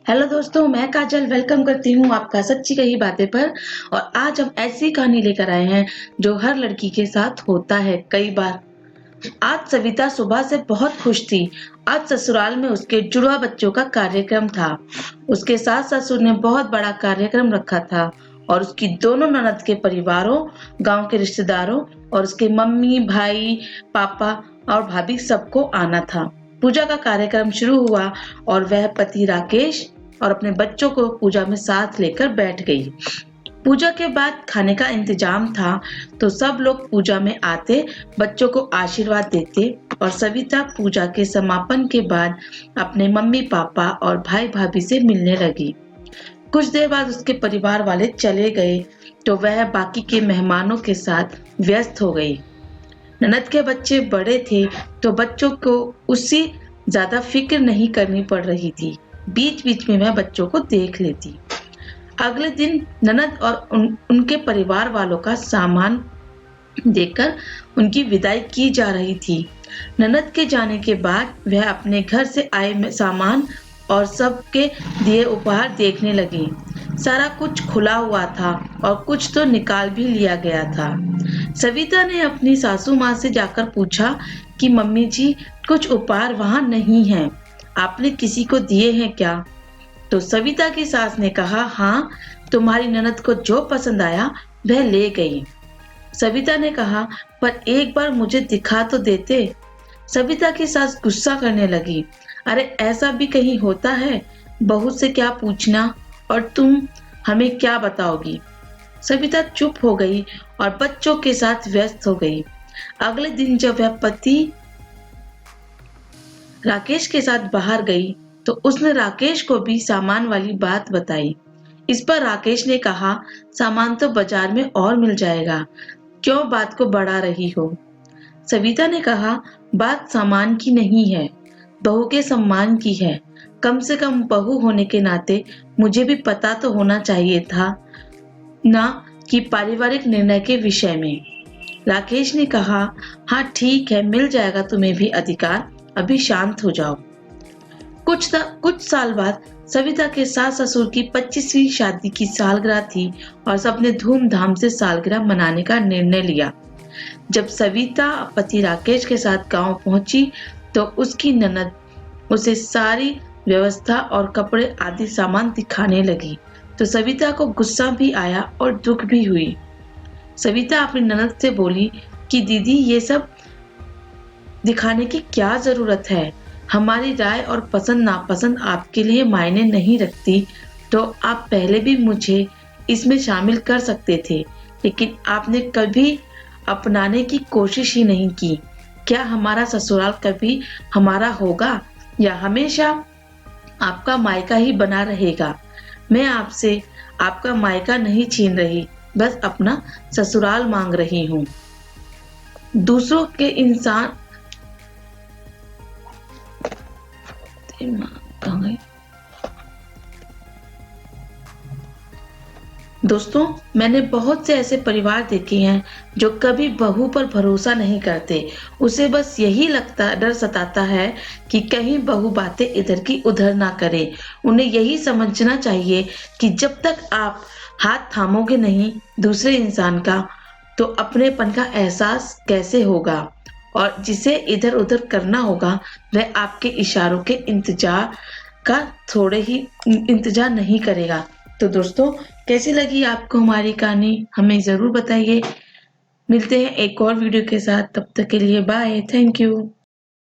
Hello दोस्तों, मैं काजल welcome करती हूँ आपका सच्ची कही बातें पर। और आज हम ऐसी कहानी लेकर आए हैं जो हर लड़की के साथ होता है कई बार। आज सविता सुबह से बहुत खुश थी। आज ससुराल में उसके जुड़वा बच्चों का कार्यक्रम था। उसके सास ससुर ने बहुत बड़ा कार्यक्रम रखा था और उसकी दोनों ननद के परिवारों, गांव के रिश्तेदारों और उसके मम्मी, भाई, पापा और भाभी सबको आना था। पूजा का कार्यक्रम शुरू हुआ और वह पति राकेश और अपने बच्चों को पूजा में साथ लेकर बैठ गई। पूजा के बाद खाने का इंतजाम था तो सब लोग पूजा में आते, बच्चों को आशीर्वाद देते और सविता पूजा के समापन के बाद अपने मम्मी पापा और भाई भाभी से मिलने लगी। कुछ देर बाद उसके परिवार वाले चले गए तो वह बाकी के मेहमानों के साथ व्यस्त हो गई। ननद के बच्चे बड़े थे तो बच्चों को उससे ज्यादा फिक्र नहीं करनी पड़ रही थी। बीच बीच में वह बच्चों को देख लेती। अगले दिन ननद और उनके परिवार वालों का सामान देकर उनकी विदाई की जा रही थी। ननद के जाने के बाद वह अपने घर से आए सामान और सबके दिए उपहार देखने लगी। सारा कुछ खुला हुआ था और कुछ तो निकाल भी लिया गया था। सविता ने अपनी सासू माँ से जाकर पूछा कि मम्मी जी, कुछ उपहार वहां नहीं हैं, आपने किसी को दिए हैं क्या? तो सविता की सास ने कहा, हाँ, तुम्हारी ननद को जो पसंद आया वह ले गई। सविता ने कहा, पर एक बार मुझे दिखा तो देते। सविता की सास गुस्सा करने लगी, अरे ऐसा भी कहीं होता है? बहू से क्या पूछना और तुम हमें क्या बताओगी? सविता चुप हो गई और बच्चों के साथ व्यस्त हो गई। अगले दिन जब वह पति राकेश के साथ बाहर गई तो उसने राकेश को भी सामान वाली बात बताई। इस पर राकेश ने कहा, सामान तो बाजार में और मिल जाएगा, क्यों बात को बढ़ा रही हो? सविता ने कहा, बात सामान की नहीं है, बहू के सम्मान की है। कम से कम बहू होने के नाते मुझे भी पता तो होना चाहिए था ना कि पारिवारिक निर्णय के विषय में। राकेश ने कहा, हाँ ठीक है, मिल जाएगा तुम्हें भी अधिकार, अभी शांत हो जाओ। कुछ साल बाद सविता के सास ससुर की 25वीं शादी की सालगिरह थी और सबने धूमधाम से सालगिरह मनाने का निर्णय लिया। जब सविता पति राकेश के साथ गांव पहुंची तो उसकी ननद उसे सारी व्यवस्था और कपड़े आदि सामान दिखाने लगी तो सविता को गुस्सा भी आया और दुख भी हुई। सविता अपनी ननद से बोली कि दीदी, ये सब दिखाने की क्या जरूरत है? हमारी राय और पसंद नापसंद आपके लिए मायने नहीं रखती, तो आप पहले भी मुझे इसमें शामिल कर सकते थे, लेकिन आपने कभी अपनाने की कोशिश ही नहीं की। क्या हमारा ससुराल कभी हमारा होगा या हमेशा आपका मायका ही बना रहेगा? मैं आपसे आपका मायका नहीं छीन रही, बस अपना ससुराल मांग रही हूँ। दूसरों के इंसान दोस्तों, मैंने बहुत से ऐसे परिवार देखे हैं जो कभी बहू पर भरोसा नहीं करते। उसे बस यही डर सताता है कि कहीं बहू बातें इधर की उधर ना करे। उन्हें यही समझना चाहिए कि जब तक आप हाथ थामोगे नहीं दूसरे इंसान का, तो अपनेपन का एहसास कैसे होगा? और जिसे इधर उधर करना होगा वह आपके इशारों के इंतजार का थोड़े ही इंतजार नहीं करेगा। तो दोस्तों, कैसी लगी आपको हमारी कहानी? हमें जरूर बताइए। मिलते हैं एक और वीडियो के साथ, तब तक के लिए बाय, थैंक यू।